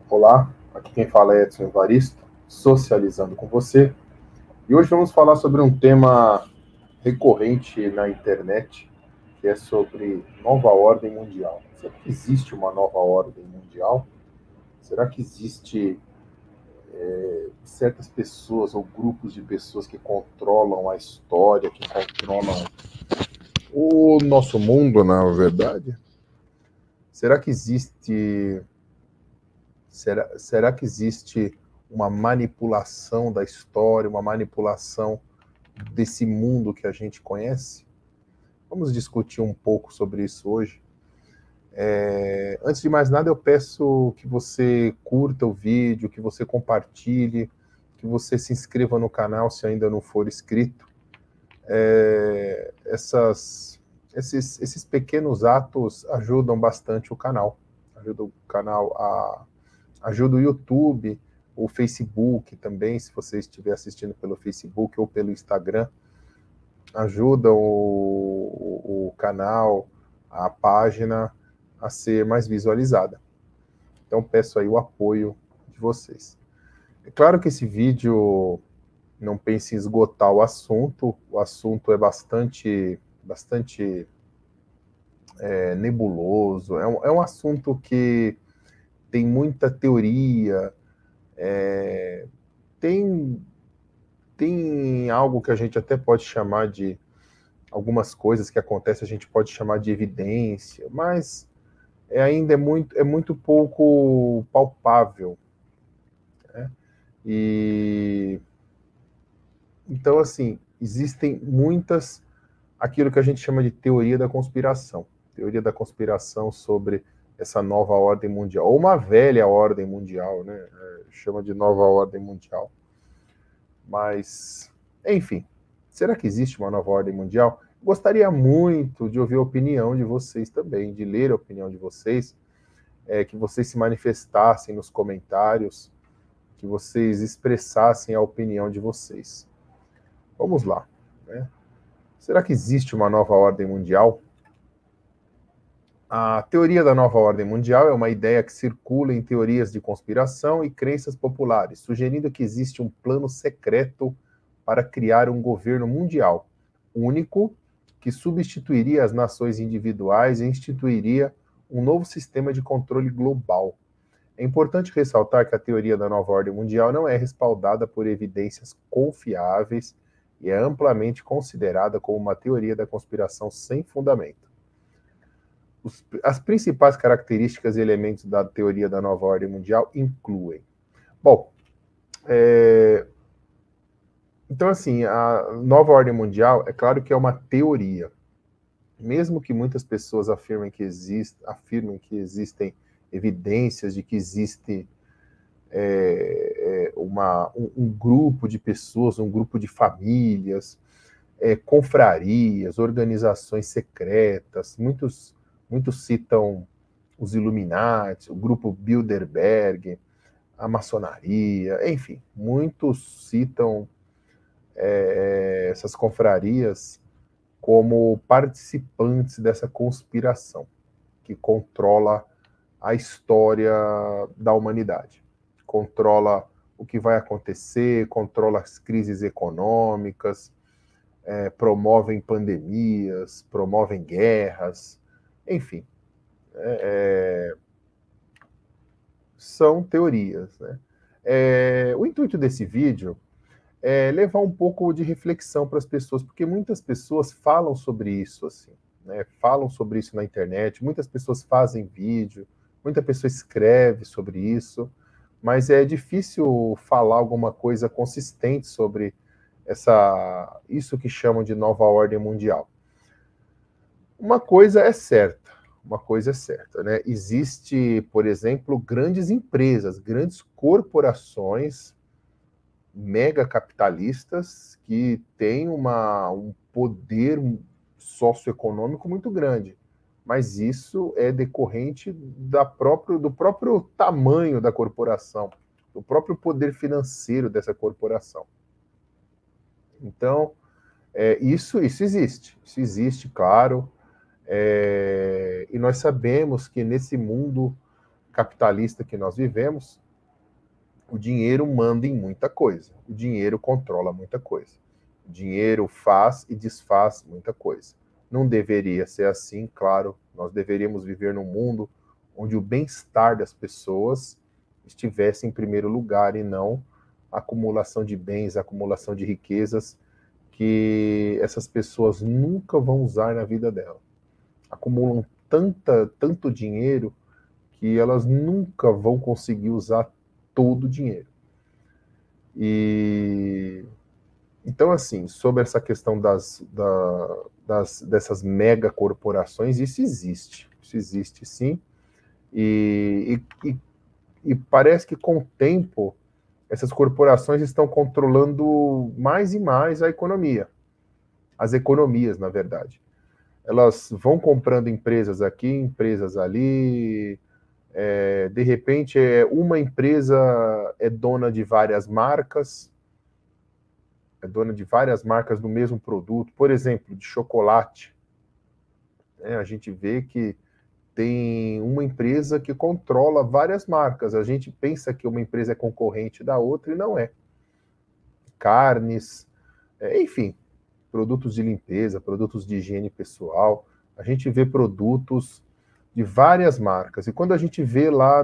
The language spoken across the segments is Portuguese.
Olá, aqui quem fala é Edson Evaristo, socializando com você. E hoje vamos falar sobre um tema recorrente na internet, que é sobre nova ordem mundial. Será que existe uma nova ordem mundial? Será que existe certas pessoas ou grupos de pessoas que controlam a história, que controlam o nosso mundo, na verdade? Será que existe será que existe uma manipulação da história, uma manipulação desse mundo que a gente conhece? Vamos discutir um pouco sobre isso hoje. Antes de mais nada, eu peço que você curta o vídeo, que você compartilhe, que você se inscreva no canal se ainda não for inscrito. Esses pequenos atos ajudam bastante o canal. Ajuda o YouTube, o Facebook também, se você estiver assistindo pelo Facebook ou pelo Instagram, ajuda o canal, a página a ser mais visualizada. Então peço aí o apoio de vocês. É claro que esse vídeo não pense em esgotar o assunto é bastante nebuloso, é um assunto que tem muita teoria, tem, tem algo que a gente até pode chamar de algumas coisas que acontecem, a gente pode chamar de evidência, mas ainda é muito pouco palpável, né? E então, assim, existem muitas, aquilo que a gente chama de teoria da conspiração sobre essa nova ordem mundial, ou uma velha ordem mundial, né? Chama de nova ordem mundial. Mas, enfim, será que existe uma nova ordem mundial? Gostaria muito de ouvir a opinião de vocês também, de ler a opinião de vocês, que vocês se manifestassem nos comentários, que vocês expressassem a opinião de vocês. Vamos lá, né? Será que existe uma nova ordem mundial? A teoria da nova ordem mundial é uma ideia que circula em teorias de conspiração e crenças populares, sugerindo que existe um plano secreto para criar um governo mundial, único, que substituiria as nações individuais e instituiria um novo sistema de controle global. É importante ressaltar que a teoria da nova ordem mundial não é respaldada por evidências confiáveis e é amplamente considerada como uma teoria da conspiração sem fundamento. As principais características e elementos da teoria da nova ordem mundial incluem. Bom, então, assim, a nova ordem mundial, é claro que é uma teoria. Mesmo que muitas pessoas afirmem que existem evidências de que existe um grupo de pessoas, um grupo de famílias, confrarias, organizações secretas, muitos citam os Illuminati, o grupo Bilderberg, a maçonaria, enfim, muitos citam essas confrarias como participantes dessa conspiração que controla a história da humanidade, controla o que vai acontecer, controla as crises econômicas, promovem pandemias, promovem guerras, enfim, são teorias, né? O intuito desse vídeo é levar um pouco de reflexão para as pessoas, porque muitas pessoas falam sobre isso, assim, né? Falam sobre isso na internet, muitas pessoas fazem vídeo, muita pessoa escreve sobre isso, mas é difícil falar alguma coisa consistente sobre isso que chamam de nova ordem mundial. Uma coisa é certa, né? Existe, por exemplo, grandes empresas, grandes corporações mega capitalistas que têm um poder socioeconômico muito grande. Mas isso é decorrente do próprio tamanho da corporação, do próprio poder financeiro dessa corporação. Então, isso existe, claro. E nós sabemos que nesse mundo capitalista que nós vivemos, o dinheiro manda em muita coisa. O dinheiro controla muita coisa. O dinheiro faz e desfaz muita coisa. Não deveria ser assim, claro. Nós deveríamos viver num mundo onde o bem-estar das pessoas estivesse em primeiro lugar e não a acumulação de bens, a acumulação de riquezas que essas pessoas nunca vão usar na vida dela. Acumulam tanto dinheiro que elas nunca vão conseguir usar todo o dinheiro. E então, assim, sobre essa questão dessas megacorporações, isso existe sim, e parece que com o tempo essas corporações estão controlando mais e mais a economia, as economias, na verdade. Elas vão comprando empresas aqui, empresas ali, de repente uma empresa é dona de várias marcas, do mesmo produto, por exemplo, de chocolate. A gente vê que tem uma empresa que controla várias marcas. A gente pensa que uma empresa é concorrente da outra e não é. Carnes, enfim, produtos de limpeza, produtos de higiene pessoal. A gente vê produtos de várias marcas. E quando a gente vê lá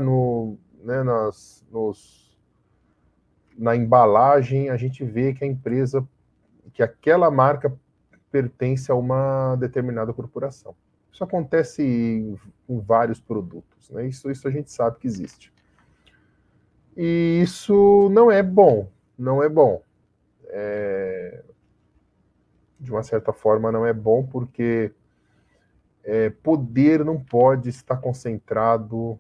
na embalagem, a gente vê que a empresa, que aquela marca pertence a uma determinada corporação. Isso acontece com vários produtos, né? Isso a gente sabe que existe. E isso não é bom, não é bom. De uma certa forma não é bom porque poder não pode estar concentrado,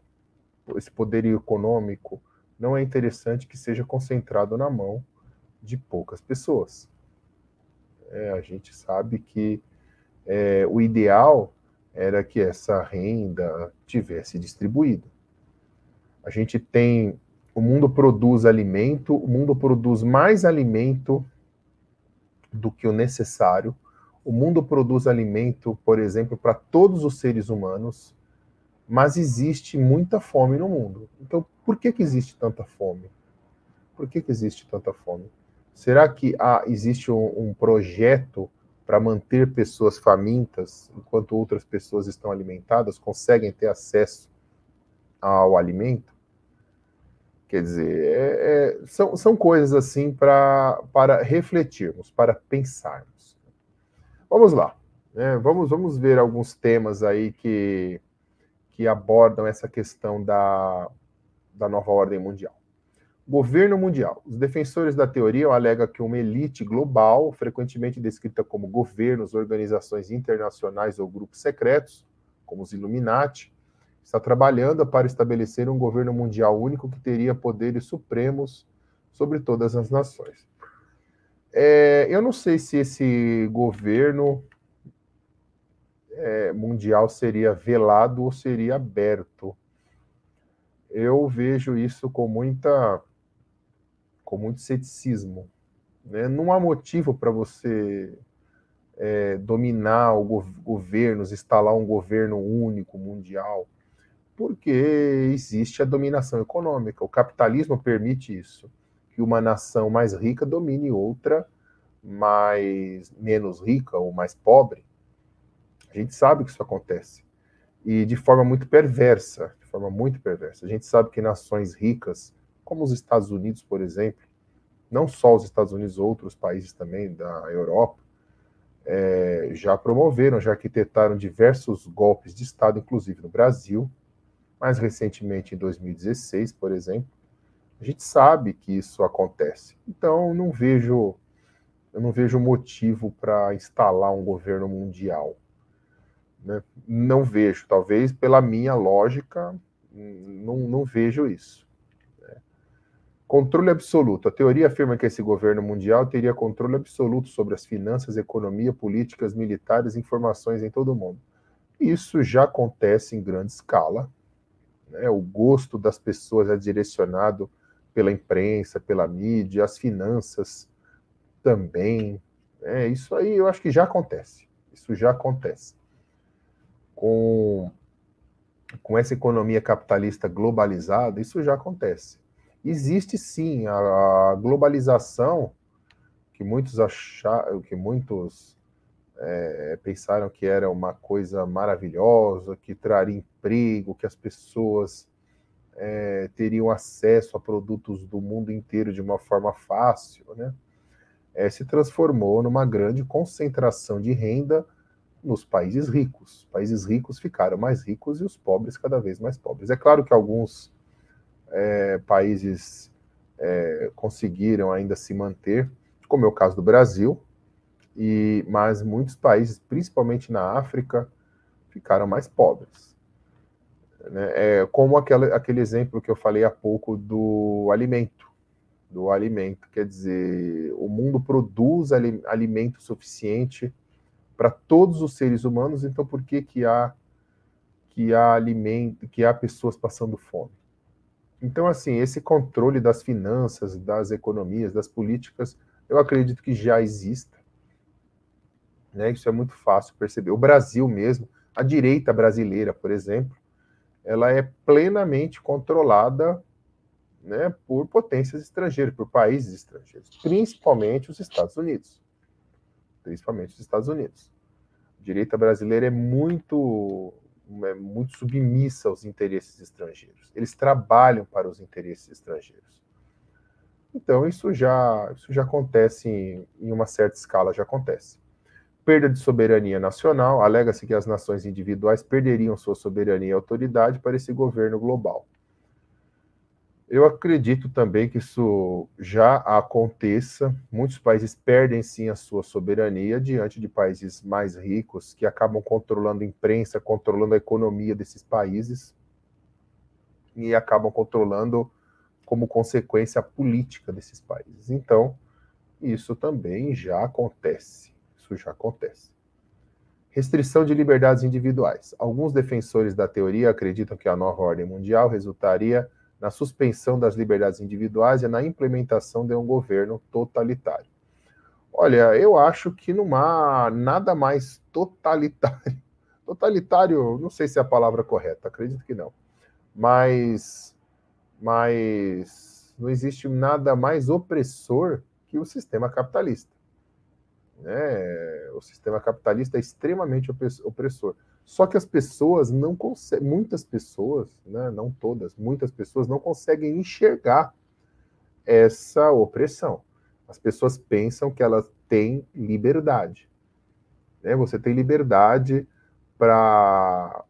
esse poder econômico não é interessante que seja concentrado na mão de poucas pessoas. A gente sabe que o ideal era que essa renda tivesse distribuída. A gente tem, o mundo produz alimento, o mundo produz mais alimento do que o necessário. O mundo produz alimento, por exemplo, para todos os seres humanos, mas existe muita fome no mundo. Então, por que existe tanta fome? Por que existe tanta fome? Será que existe um projeto para manter pessoas famintas, enquanto outras pessoas estão alimentadas, conseguem ter acesso ao alimento? Quer dizer, são coisas assim para refletirmos, para pensarmos. Vamos lá, né? Vamos ver alguns temas aí que abordam essa questão da nova ordem mundial. Governo mundial. Os defensores da teoria alegam que uma elite global, frequentemente descrita como governos, organizações internacionais ou grupos secretos, como os Illuminati, está trabalhando para estabelecer um governo mundial único que teria poderes supremos sobre todas as nações. Eu não sei se esse governo mundial seria velado ou seria aberto. Eu vejo isso com muito ceticismo, né? Não há motivo para você dominar governos, instalar um governo único mundial, porque existe a dominação econômica. O capitalismo permite isso, que uma nação mais rica domine outra menos rica ou mais pobre. A gente sabe que isso acontece. E de forma muito perversa, A gente sabe que nações ricas, como os Estados Unidos, por exemplo, não só os Estados Unidos, outros países também da Europa, já promoveram, já arquitetaram diversos golpes de Estado, inclusive no Brasil, mais recentemente em 2016, por exemplo. A gente sabe que isso acontece. Então, eu não vejo motivo para instalar um governo mundial. Né? Não vejo, talvez pela minha lógica, não vejo isso. Controle absoluto. A teoria afirma que esse governo mundial teria controle absoluto sobre as finanças, economia, políticas, militares e informações em todo o mundo. Isso já acontece em grande escala. Né? O gosto das pessoas é direcionado pela imprensa, pela mídia, as finanças também. Isso aí eu acho que já acontece. Isso já acontece. Com com essa economia capitalista globalizada, isso já acontece. Existe sim a globalização que muitos acharam, que muitos pensaram que era uma coisa maravilhosa, que traria emprego, que as pessoas teriam acesso a produtos do mundo inteiro de uma forma fácil, né? Se transformou numa grande concentração de renda nos países ricos. Os países ricos ficaram mais ricos e os pobres cada vez mais pobres. É claro que alguns países conseguiram ainda se manter, como é o caso do Brasil, mas muitos países, principalmente na África, ficaram mais pobres. Né? Como aquele exemplo que eu falei há pouco do alimento. Quer dizer, o mundo produz alimento suficiente para todos os seres humanos, então por que há pessoas passando fome? Então, assim, esse controle das finanças, das economias, das políticas, eu acredito que já exista. Né? Isso é muito fácil perceber. O Brasil mesmo, a direita brasileira, por exemplo, ela é plenamente controlada, né, por potências estrangeiras, por países estrangeiros, principalmente os Estados Unidos. Principalmente os Estados Unidos. A direita brasileira é muito submissa aos interesses estrangeiros. Eles trabalham para os interesses estrangeiros. Então, isso já acontece em uma certa escala, já acontece. Perda de soberania nacional, alega-se que as nações individuais perderiam sua soberania e autoridade para esse governo global. Eu acredito também que isso já aconteça. Muitos países perdem sim a sua soberania diante de países mais ricos que acabam controlando a imprensa, controlando a economia desses países e acabam controlando, como consequência, a política desses países. Então, isso também já acontece. Isso já acontece. Restrição de liberdades individuais. Alguns defensores da teoria acreditam que a nova ordem mundial resultaria na suspensão das liberdades individuais e na implementação de um governo totalitário. Olha, eu acho que não há nada mais totalitário. Totalitário, não sei se é a palavra correta, acredito que não. Mas não existe nada mais opressor que o sistema capitalista. Né? O sistema capitalista é extremamente opressor. Só que as pessoas não conseguem, muitas pessoas, né, não todas, muitas pessoas não conseguem enxergar essa opressão. As pessoas pensam que elas têm liberdade. Né? Você tem liberdade para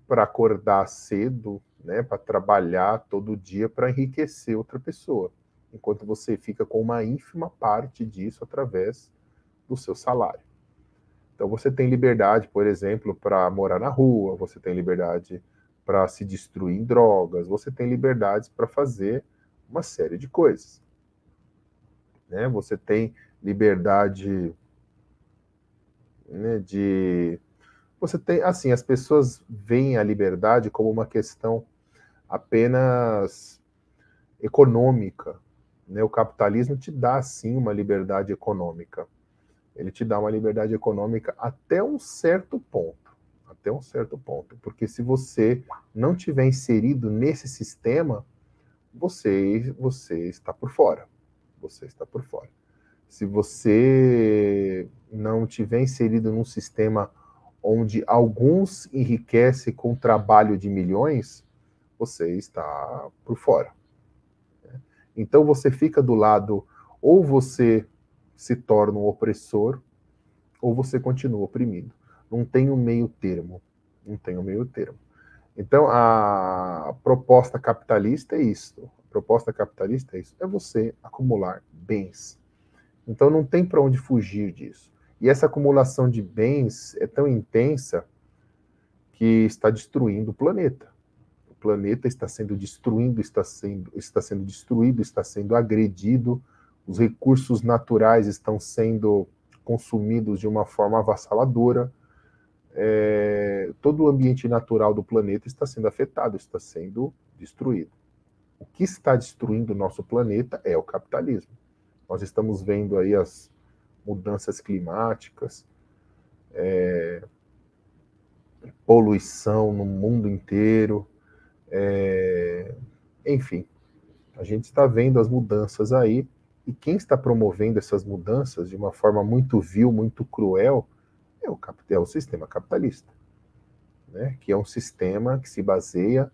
acordar cedo, né, para trabalhar todo dia para enriquecer outra pessoa, enquanto você fica com uma ínfima parte disso através do seu salário. Então você tem liberdade, por exemplo, para morar na rua, você tem liberdade para se destruir em drogas, você tem liberdades para fazer uma série de coisas. Né? Você tem liberdade, né, Você tem, assim, as pessoas veem a liberdade como uma questão apenas econômica. Né? O capitalismo te dá, sim, uma liberdade econômica. Ele te dá uma liberdade econômica até um certo ponto. Até um certo ponto. Porque se você não tiver inserido nesse sistema, você está por fora. Você está por fora. Se você não tiver inserido num sistema onde alguns enriquecem com trabalho de milhões, você está por fora. Então você fica do lado, ou você se torna um opressor, ou você continua oprimido. Não tem um meio termo. Não tem um meio termo. Então, a proposta capitalista é isso. A proposta capitalista é isso. É você acumular bens. Então, não tem para onde fugir disso. E essa acumulação de bens é tão intensa que está destruindo o planeta. O planeta está sendo destruído, está sendo destruído, está sendo agredido. Os recursos naturais estão sendo consumidos de uma forma avassaladora. Todo o ambiente natural do planeta está sendo afetado, está sendo destruído. O que está destruindo o nosso planeta é o capitalismo. Nós estamos vendo aí as mudanças climáticas, poluição no mundo inteiro, enfim, a gente está vendo as mudanças aí, e quem está promovendo essas mudanças de uma forma muito vil, muito cruel, é o sistema capitalista, né? Que é um sistema que se baseia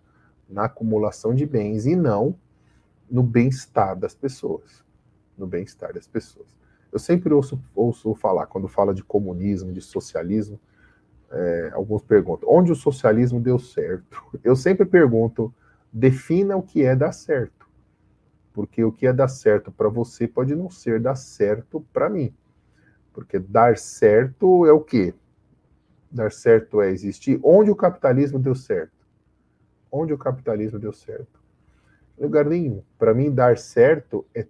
na acumulação de bens e não no bem-estar das pessoas. No bem-estar das pessoas. Eu sempre ouço falar, quando fala de comunismo, de socialismo, alguns perguntam, onde o socialismo deu certo? Eu sempre pergunto, defina o que é dar certo. Porque o que é dar certo para você pode não ser dar certo para mim. Porque dar certo é o quê? Dar certo é existir. Onde o capitalismo deu certo? Onde o capitalismo deu certo? Em lugar nenhum. Para mim, dar certo é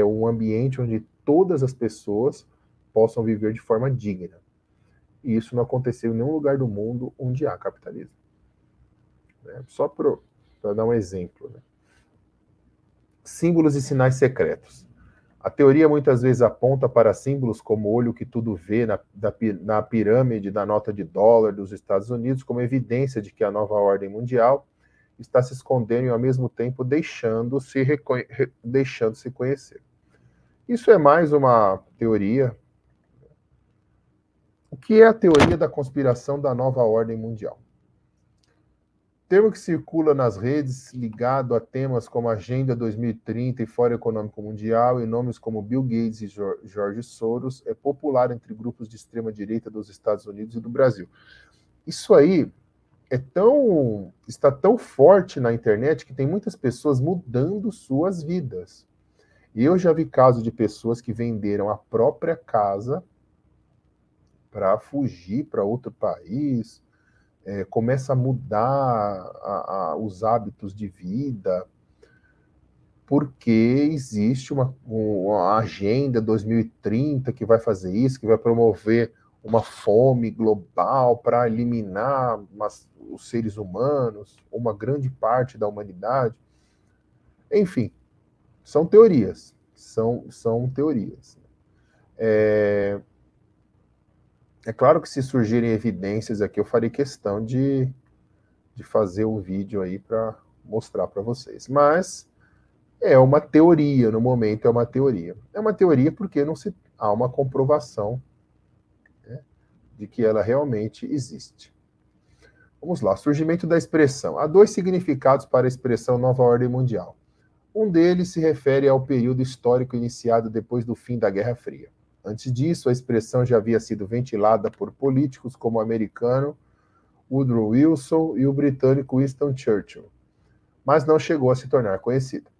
um ambiente onde todas as pessoas possam viver de forma digna. E isso não aconteceu em nenhum lugar do mundo onde há capitalismo. Né? Só para dar um exemplo. Né? Símbolos e sinais secretos. A teoria muitas vezes aponta para símbolos como o olho que tudo vê na pirâmide da nota de dólar dos Estados Unidos como evidência de que a nova ordem mundial está se escondendo e, ao mesmo tempo, deixando-se conhecer. Isso é mais uma teoria. O que é a teoria da conspiração da nova ordem mundial? Termo que circula nas redes ligado a temas como Agenda 2030 e Fórum Econômico Mundial e nomes como Bill Gates e George Soros é popular entre grupos de extrema-direita dos Estados Unidos e do Brasil. Isso aí está tão forte na internet que tem muitas pessoas mudando suas vidas. E eu já vi casos de pessoas que venderam a própria casa para fugir para outro país, começa a mudar os hábitos de vida, porque existe uma agenda 2030 que vai fazer isso, que vai promover uma fome global para eliminar os seres humanos, uma grande parte da humanidade. Enfim, são teorias. São teorias. É claro que se surgirem evidências aqui, eu farei questão de fazer um vídeo aí para mostrar para vocês. Mas é uma teoria, no momento é uma teoria. É uma teoria porque não há uma comprovação, né, de que ela realmente existe. Vamos lá, surgimento da expressão. Há dois significados para a expressão nova ordem mundial. Um deles se refere ao período histórico iniciado depois do fim da Guerra Fria. Antes disso, a expressão já havia sido ventilada por políticos como o americano Woodrow Wilson e o britânico Winston Churchill, mas não chegou a se tornar conhecida.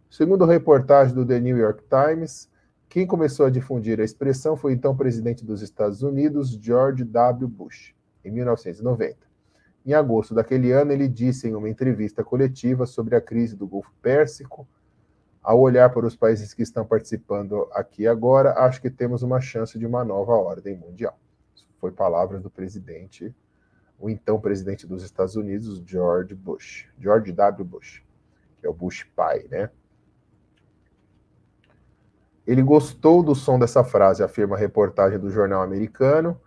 Segundo a reportagem do The New York Times, quem começou a difundir a expressão foi o então presidente dos Estados Unidos, George W. Bush, em 1990. Em agosto daquele ano, ele disse em uma entrevista coletiva sobre a crise do Golfo Pérsico: ao olhar para os países que estão participando aqui agora, acho que temos uma chance de uma nova ordem mundial. Isso foi palavras do presidente, o então presidente dos Estados Unidos, George W. Bush, que é o Bush pai, né? Ele gostou do som dessa frase, afirma a reportagem do jornal americano,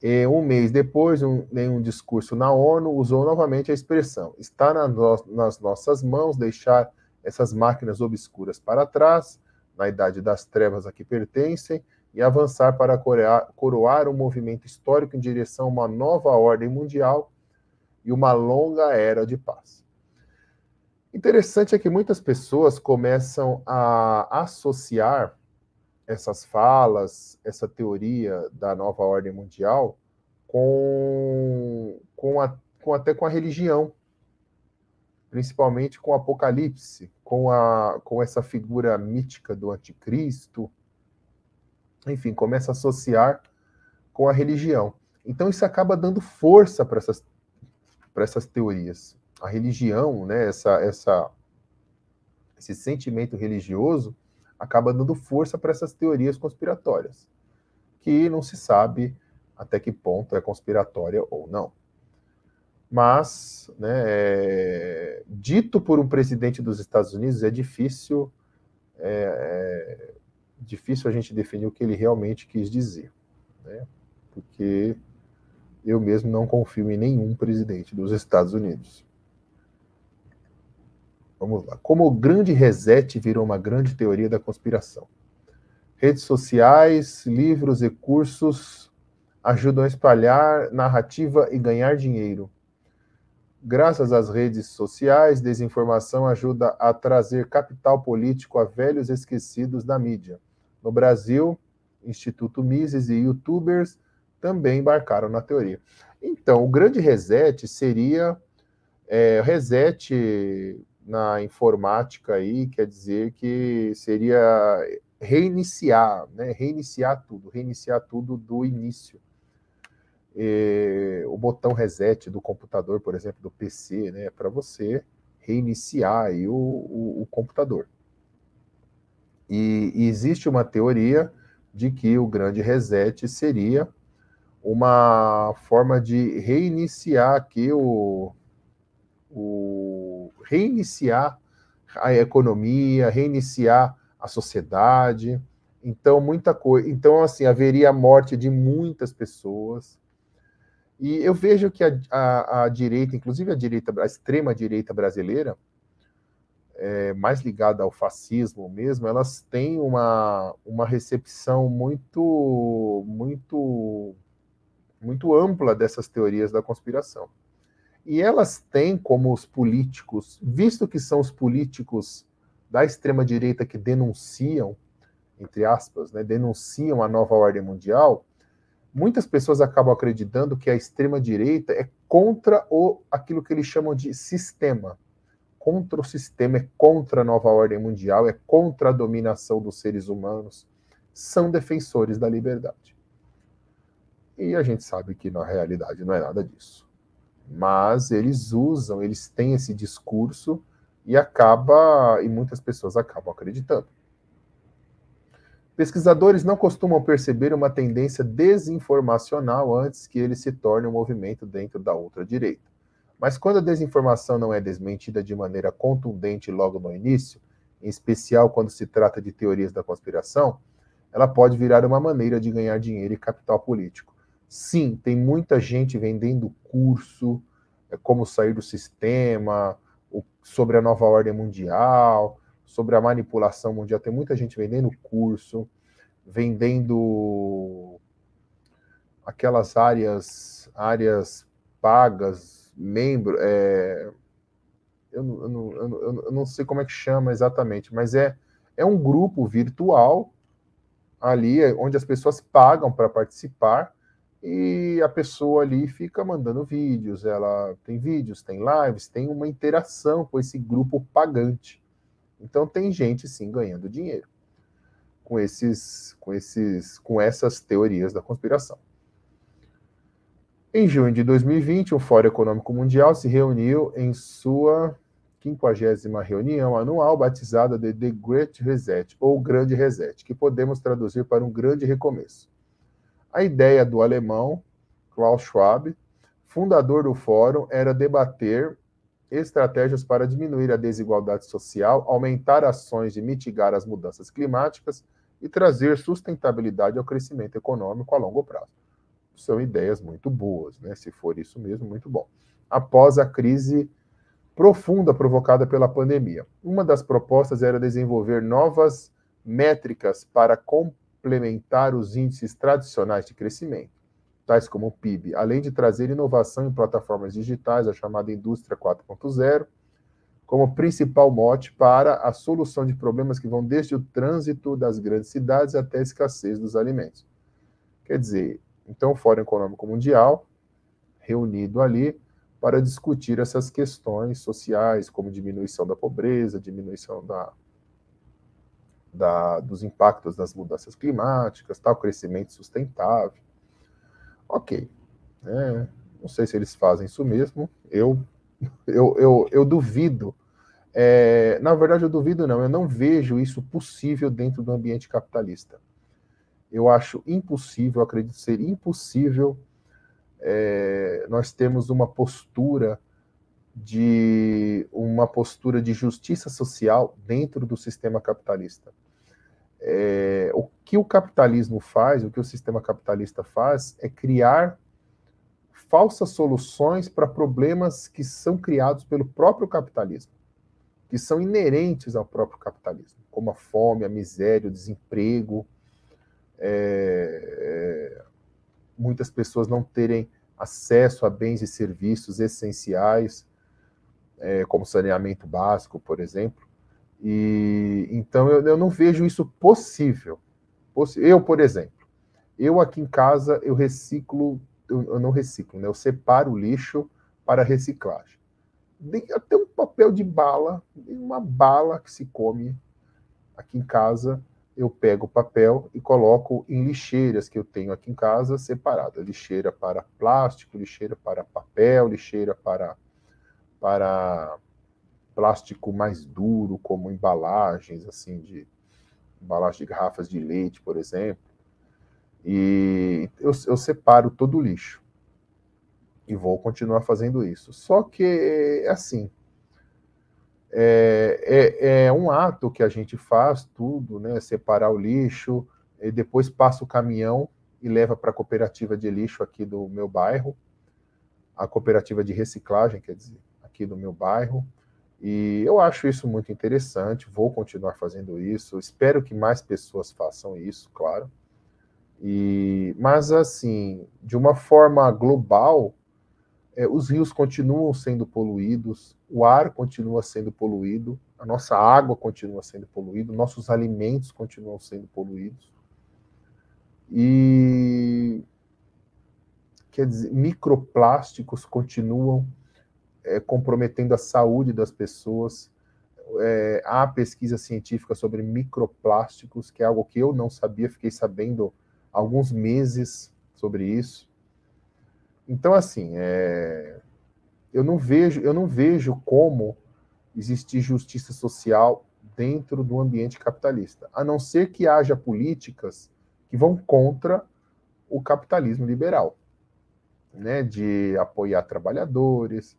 e um mês depois, em um discurso na ONU, usou novamente a expressão: está nas nossas mãos deixar essas máquinas obscuras para trás, na idade das trevas a que pertencem, e avançar para coroar um movimento histórico em direção a uma nova ordem mundial e uma longa era de paz. Interessante é que muitas pessoas começam a associar essas falas, essa teoria da nova ordem mundial até com a religião, principalmente com o Apocalipse, com essa figura mítica do anticristo, enfim, começa a associar com a religião. Então isso acaba dando força para essas teorias. A religião, né, esse sentimento religioso, acaba dando força para essas teorias conspiratórias, que não se sabe até que ponto é conspiratória ou não. Mas, né, dito por um presidente dos Estados Unidos, é difícil a gente definir o que ele realmente quis dizer, né? Porque Eu mesmo não confio em nenhum presidente dos Estados Unidos. Vamos lá. Como o grande reset virou uma grande teoria da conspiração. Redes sociais, livros e cursos ajudam a espalhar narrativa e ganhar dinheiro. Graças às redes sociais, desinformação ajuda a trazer capital político a velhos esquecidos da mídia. No Brasil, Instituto Mises e youtubers também embarcaram na teoria. Então, o grande reset seria reset na informática aí, quer dizer que seria reiniciar, né? Reiniciar tudo do início. O botão reset do computador, por exemplo, do PC, né, para você reiniciar aí o computador. E existe uma teoria de que o grande reset seria uma forma de reiniciar aqui reiniciar a economia, reiniciar a sociedade. Então, muita coisa. Então, assim, haveria a morte de muitas pessoas. E eu vejo que a direita, inclusive a extrema-direita brasileira, mais ligada ao fascismo mesmo, elas têm uma recepção muito ampla dessas teorias da conspiração. E elas têm como os políticos, visto que são os políticos da extrema-direita que denunciam, entre aspas, né, denunciam a nova ordem mundial, muitas pessoas acabam acreditando que a extrema-direita é contra aquilo que eles chamam de sistema. Contra o sistema, é contra a nova ordem mundial, é contra a dominação dos seres humanos. São defensores da liberdade. E a gente sabe que na realidade não é nada disso. Mas eles têm esse discurso e muitas pessoas acabam acreditando. Pesquisadores não costumam perceber uma tendência desinformacional antes que ele se torne um movimento dentro da ultradireita. Mas quando a desinformação não é desmentida de maneira contundente logo no início, em especial quando se trata de teorias da conspiração, ela pode virar uma maneira de ganhar dinheiro e capital político. Sim, tem muita gente vendendo curso, como sair do sistema, sobre a nova ordem mundial, sobre a manipulação mundial. Tem muita gente vendendo curso, vendendo aquelas áreas pagas, membro. Eu não sei como é que chama exatamente, mas é um grupo virtual ali, onde as pessoas pagam para participar, e a pessoa ali fica mandando vídeos, ela tem vídeos, tem lives, tem uma interação com esse grupo pagante. Então tem gente sim ganhando dinheiro com essas teorias da conspiração. Em junho de 2020, o Fórum Econômico Mundial se reuniu em sua 50ª reunião anual, batizada de The Great Reset, ou Grande Reset, que podemos traduzir para um grande recomeço. A ideia do alemão Klaus Schwab, fundador do fórum, era debater estratégias para diminuir a desigualdade social, aumentar ações de mitigar as mudanças climáticas e trazer sustentabilidade ao crescimento econômico a longo prazo. São ideias muito boas, né? Se for isso mesmo, muito bom. Após a crise profunda provocada pela pandemia, uma das propostas era desenvolver novas métricas para complementar os índices tradicionais de crescimento, tais como o PIB, além de trazer inovação em plataformas digitais, a chamada Indústria 4.0, como principal mote para a solução de problemas que vão desde o trânsito das grandes cidades até a escassez dos alimentos. Quer dizer, então o Fórum Econômico Mundial, reunido ali para discutir essas questões sociais, como diminuição da pobreza, diminuição dos impactos das mudanças climáticas, tal, crescimento sustentável. Ok. Não sei se eles fazem isso mesmo. Eu duvido. Na verdade, eu duvido não. Eu não vejo isso possível dentro do ambiente capitalista. Eu acho impossível, acredito ser impossível nós temos uma postura de justiça social dentro do sistema capitalista. O que o capitalismo faz, o que o sistema capitalista faz, é criar falsas soluções para problemas que são criados pelo próprio capitalismo, que são inerentes ao próprio capitalismo, como a fome, a miséria, o desemprego, muitas pessoas não terem acesso a bens e serviços essenciais, como saneamento básico, por exemplo. E então eu não vejo isso possível. Eu, por exemplo, eu aqui em casa eu reciclo, eu não reciclo, né? Eu separo o lixo para reciclagem. Até um papel de bala, uma bala que se come aqui em casa, eu pego o papel e coloco em lixeiras que eu tenho aqui em casa separada. Lixeira para plástico, lixeira para papel, lixeira para plástico mais duro, como embalagens, assim, de embalagem de garrafas de leite, por exemplo. E eu separo todo o lixo. E vou continuar fazendo isso. Só que, assim, é um ato que a gente faz tudo, né? Separar o lixo, e depois passa o caminhão e leva para a cooperativa de lixo aqui do meu bairro, a cooperativa de reciclagem, quer dizer, aqui do meu bairro. E eu acho isso muito interessante, vou continuar fazendo isso, espero que mais pessoas façam isso, claro. Mas, assim, de uma forma global, os rios continuam sendo poluídos, o ar continua sendo poluído, a nossa água continua sendo poluída, nossos alimentos continuam sendo poluídos. E, quer dizer, microplásticos continuam comprometendo a saúde das pessoas. Há pesquisa científica sobre microplásticos, que é algo que eu não sabia, fiquei sabendo há alguns meses sobre isso. Então, assim, eu não vejo como existir justiça social dentro do ambiente capitalista, a não ser que haja políticas que vão contra o capitalismo liberal, né, de apoiar trabalhadores,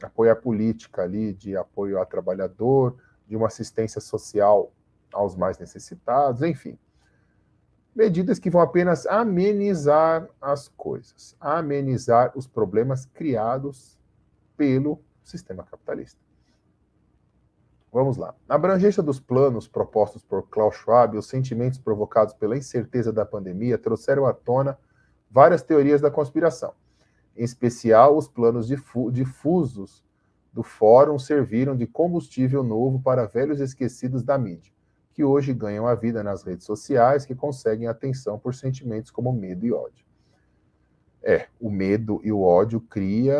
apoiar política ali de apoio ao trabalhador, de uma assistência social aos mais necessitados, enfim. Medidas que vão apenas amenizar as coisas, amenizar os problemas criados pelo sistema capitalista. Vamos lá. Na abrangência dos planos propostos por Klaus Schwab, os sentimentos provocados pela incerteza da pandemia trouxeram à tona várias teorias da conspiração. Em especial, os planos difusos do fórum serviram de combustível novo para velhos esquecidos da mídia, que hoje ganham a vida nas redes sociais, que conseguem atenção por sentimentos como medo e ódio. O medo e o ódio cria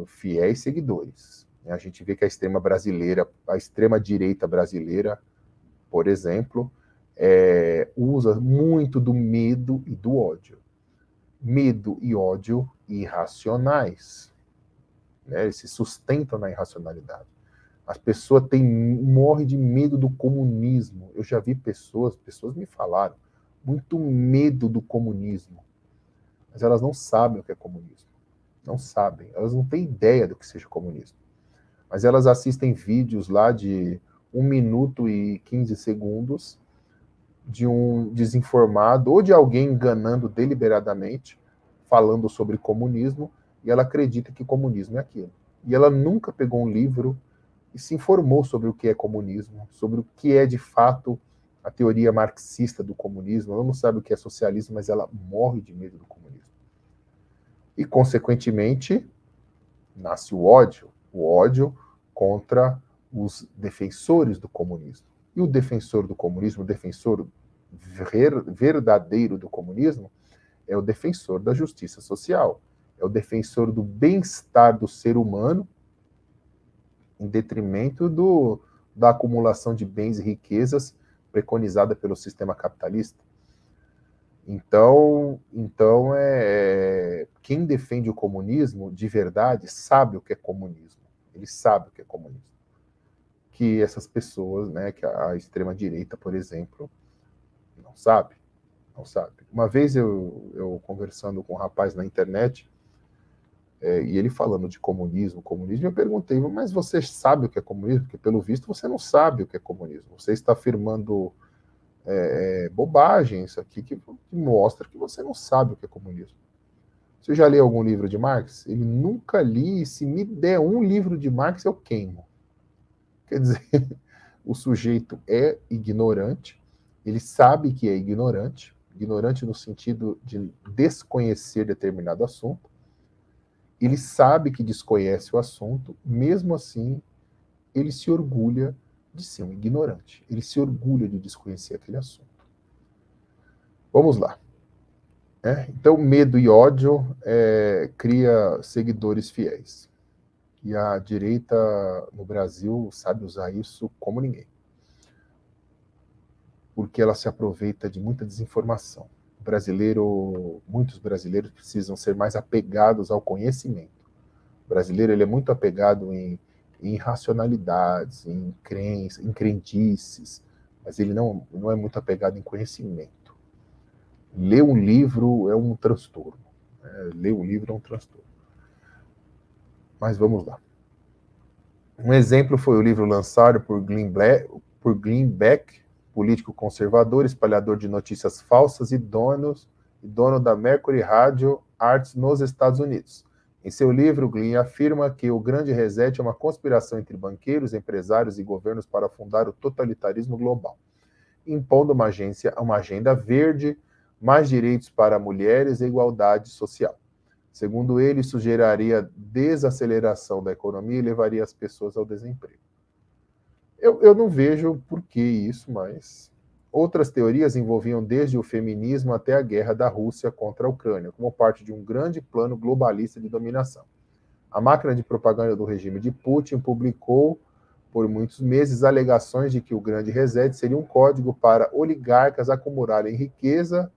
fiéis seguidores. A gente vê que a extrema-direita brasileira, por exemplo, usa muito do medo e do ódio. Medo e ódio irracionais. Né? Eles se sustentam na irracionalidade. As pessoas morrem de medo do comunismo. Eu já vi pessoas me falaram, muito medo do comunismo. Mas elas não sabem o que é comunismo. Não sabem. Elas não têm ideia do que seja comunismo. Mas elas assistem vídeos lá de 1 minuto e 15 segundos de um desinformado ou de alguém enganando deliberadamente, falando sobre comunismo, e ela acredita que comunismo é aquilo. E ela nunca pegou um livro e se informou sobre o que é comunismo, sobre o que é de fato a teoria marxista do comunismo. Ela não sabe o que é socialismo, mas ela morre de medo do comunismo. E, consequentemente, nasce o ódio contra os defensores do comunismo. E o defensor do comunismo, o defensor verdadeiro do comunismo, é o defensor da justiça social, é o defensor do bem-estar do ser humano, em detrimento da acumulação de bens e riquezas preconizada pelo sistema capitalista. Então quem defende o comunismo de verdade sabe o que é comunismo. Ele sabe o que é comunismo. Que essas pessoas, né, que a extrema-direita, por exemplo, não sabe. Não sabe. Uma vez eu conversando com um rapaz na internet, e ele falando de comunismo, eu perguntei, mas você sabe o que é comunismo? Porque, pelo visto, você não sabe o que é comunismo. Você está afirmando bobagem, isso aqui, que mostra que você não sabe o que é comunismo. Você já leu algum livro de Marx? Ele nunca li, se me der um livro de Marx, eu queimo. Quer dizer, o sujeito é ignorante, ele sabe que é ignorante, ignorante no sentido de desconhecer determinado assunto, ele sabe que desconhece o assunto, mesmo assim, ele se orgulha de ser um ignorante, ele se orgulha de desconhecer aquele assunto. Vamos lá. Então, medo e ódio cria seguidores fiéis. E a direita no Brasil sabe usar isso como ninguém. Porque ela se aproveita de muita desinformação. Muitos brasileiros precisam ser mais apegados ao conhecimento. O brasileiro ele é muito apegado em racionalidades, em crenças, em crendices, mas ele não é muito apegado em conhecimento. Ler um livro é um transtorno. Ler um livro é um transtorno. Mas vamos lá. Um exemplo foi o livro lançado por Glenn Beck, político conservador, espalhador de notícias falsas e dono da Mercury Radio Arts nos Estados Unidos. Em seu livro, Glenn afirma que o Grande Reset é uma conspiração entre banqueiros, empresários e governos para fundar o totalitarismo global, impondo uma agenda verde, mais direitos para mulheres e igualdade social. Segundo ele, isso geraria desaceleração da economia e levaria as pessoas ao desemprego. Eu não vejo por que isso, mas outras teorias envolviam desde o feminismo até a guerra da Rússia contra a Ucrânia, como parte de um grande plano globalista de dominação. A máquina de propaganda do regime de Putin publicou por muitos meses alegações de que o Grande Reset seria um código para oligarcas acumularem riqueza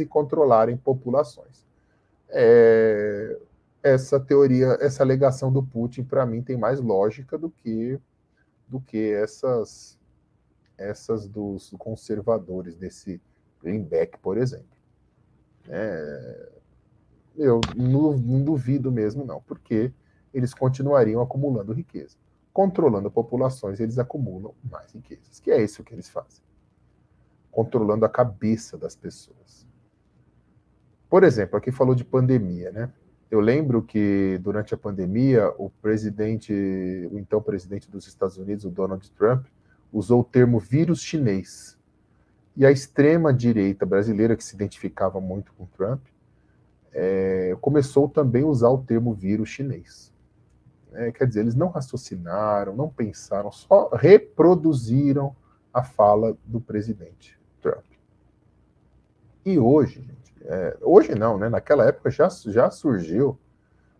e controlarem populações. Essa teoria, essa alegação do Putin, para mim, tem mais lógica do que essas dos conservadores, desse Greenback, por exemplo. Eu não duvido mesmo, não, porque eles continuariam acumulando riqueza. Controlando populações, eles acumulam mais riquezas, que é isso que eles fazem. Controlando a cabeça das pessoas. Por exemplo, aqui falou de pandemia, né? Eu lembro que durante a pandemia, o então presidente dos Estados Unidos, o Donald Trump, usou o termo vírus chinês. E a extrema-direita brasileira, que se identificava muito com Trump, começou também a usar o termo vírus chinês. Quer dizer, eles não raciocinaram, não pensaram, só reproduziram a fala do presidente Trump. E hoje, gente, hoje não, né? Naquela época já surgiu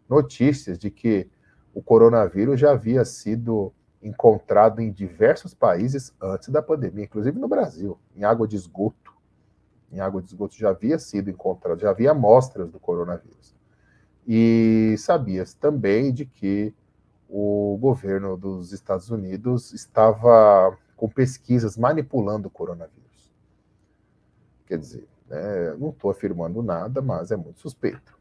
notícias de que o coronavírus já havia sido encontrado em diversos países antes da pandemia, inclusive no Brasil, em água de esgoto. Em água de esgoto já havia sido encontrado, já havia amostras do coronavírus. E sabia-se também de que o governo dos Estados Unidos estava com pesquisas manipulando o coronavírus. Quer dizer, não estou afirmando nada, mas é muito suspeito.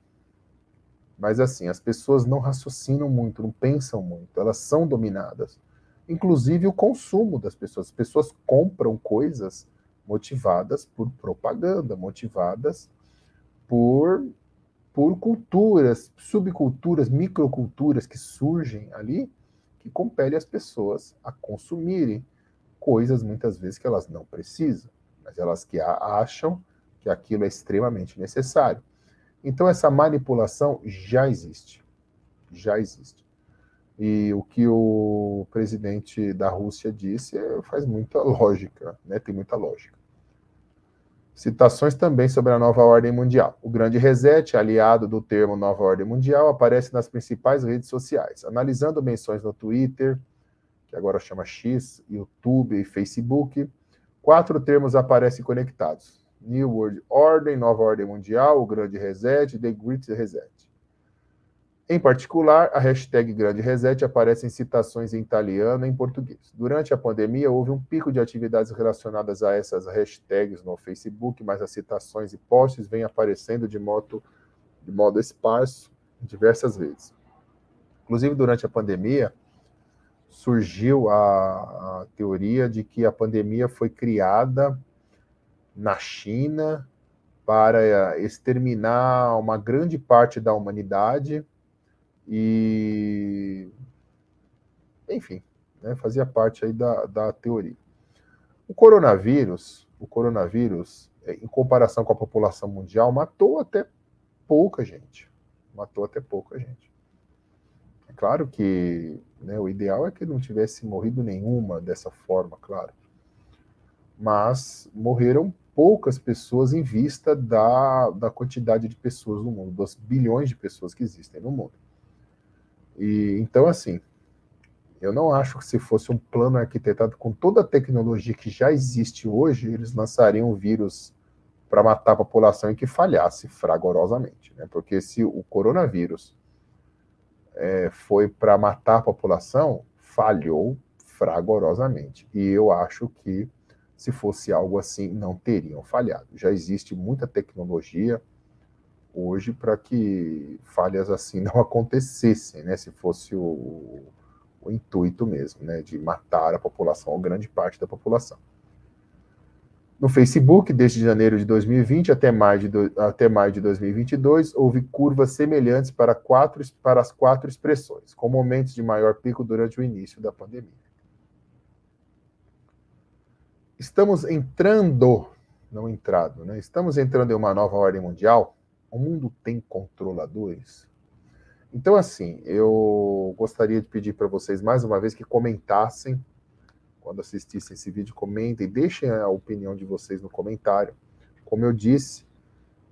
Mas assim, as pessoas não raciocinam muito, não pensam muito, elas são dominadas. Inclusive o consumo das pessoas. As pessoas compram coisas motivadas por propaganda, motivadas por culturas, subculturas, microculturas que surgem ali, que compelem as pessoas a consumirem coisas, muitas vezes, que elas não precisam, mas elas que acham que aquilo é extremamente necessário. Então, essa manipulação já existe. Já existe. E o que o presidente da Rússia disse faz muita lógica, né? Tem muita lógica. Citações também sobre a nova ordem mundial. O Grande Reset, aliado do termo nova ordem mundial, aparece nas principais redes sociais. Analisando menções no Twitter, que agora chama X, YouTube e Facebook, 4 termos aparecem conectados. New World Order, Nova Ordem Mundial, o Grande Reset, The Great Reset. Em particular, a hashtag Grande Reset aparece em citações em italiano e em português. Durante a pandemia, houve um pico de atividades relacionadas a essas hashtags no Facebook, mas as citações e posts vêm aparecendo de modo esparso em diversas redes. Inclusive, durante a pandemia, surgiu a teoria de que a pandemia foi criada na China para exterminar uma grande parte da humanidade e, enfim, né, fazia parte aí da teoria. O coronavírus, em comparação com a população mundial, matou até pouca gente. É claro que, né, o ideal é que não tivesse morrido nenhuma dessa forma, claro. Mas morreram poucas pessoas em vista da quantidade de pessoas no mundo, dos bilhões de pessoas que existem no mundo. E então, assim, eu não acho que se fosse um plano arquitetado com toda a tecnologia que já existe hoje, eles lançariam um vírus para matar a população e que falhasse fragorosamente, né? Porque se o coronavírus foi para matar a população, falhou fragorosamente. E eu acho que se fosse algo assim, não teriam falhado. Já existe muita tecnologia hoje para que falhas assim não acontecessem, né? Se fosse o intuito mesmo, né? De matar a população, ou grande parte da população. No Facebook, desde janeiro de 2020 até maio de 2022, houve curvas semelhantes para as quatro expressões, com momentos de maior pico durante o início da pandemia. Estamos entrando, não entrado, né? Estamos entrando em uma nova ordem mundial. O mundo tem controladores. Então, assim, eu gostaria de pedir para vocês mais uma vez que comentassem. Quando assistissem esse vídeo, comentem, deixem a opinião de vocês no comentário. Como eu disse,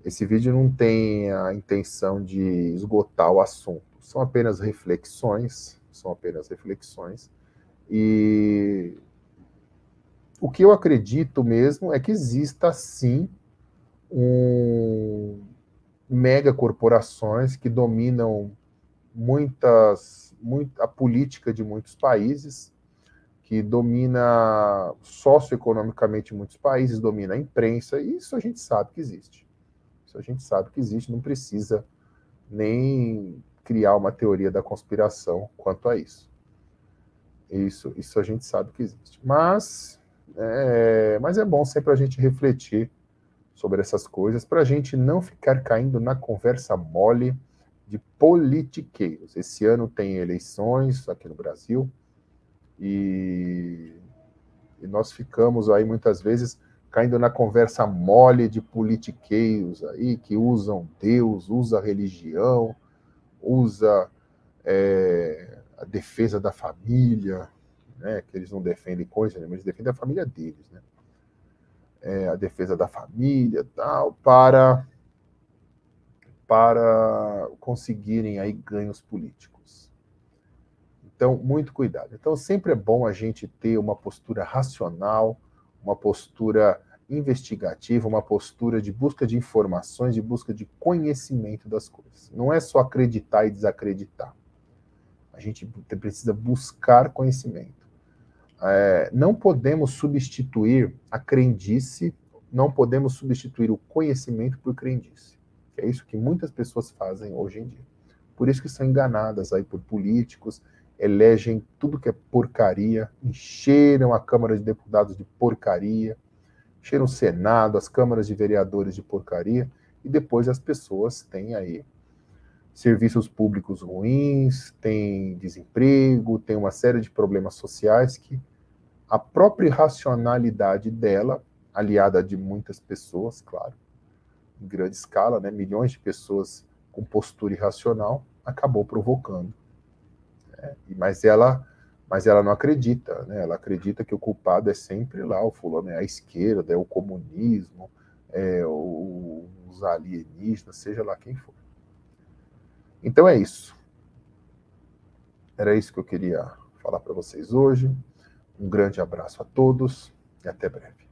esse vídeo não tem a intenção de esgotar o assunto. São apenas reflexões, E o que eu acredito mesmo é que exista, sim, megacorporações que dominam a política de muitos países, que domina socioeconomicamente muitos países, domina a imprensa, e isso a gente sabe que existe. Não precisa nem criar uma teoria da conspiração quanto a isso. Isso a gente sabe que existe. Mas é bom sempre a gente refletir sobre essas coisas, para a gente não ficar caindo na conversa mole de politiqueiros. Esse ano tem eleições aqui no Brasil, e nós ficamos aí muitas vezes caindo na conversa mole de politiqueiros aí que usam Deus, usa religião, usa a defesa da família, né? Que eles não defendem coisa, mas eles defendem a família deles, né? A defesa da família, tal, para conseguirem aí ganhos políticos. Então, muito cuidado. Então, sempre é bom a gente ter uma postura racional, uma postura investigativa, uma postura de busca de informações, de busca de conhecimento das coisas. Não é só acreditar e desacreditar. A gente precisa buscar conhecimento. Não podemos substituir a crendice, não podemos substituir o conhecimento por crendice. É isso que muitas pessoas fazem hoje em dia. Por isso que são enganadas aí por políticos, elegem tudo que é porcaria, encheram a Câmara de Deputados de porcaria, encheram o Senado, as câmaras de vereadores de porcaria, e depois as pessoas têm aí serviços públicos ruins, têm desemprego, têm uma série de problemas sociais que a própria irracionalidade dela, aliada de muitas pessoas, claro, em grande escala, né, milhões de pessoas com postura irracional, acabou provocando. Mas ela não acredita, né? Ela acredita que o culpado é sempre lá, o fulano é a esquerda, é o comunismo, os alienígenas, seja lá quem for. Então é isso. Era isso que eu queria falar para vocês hoje. Um grande abraço a todos e até breve.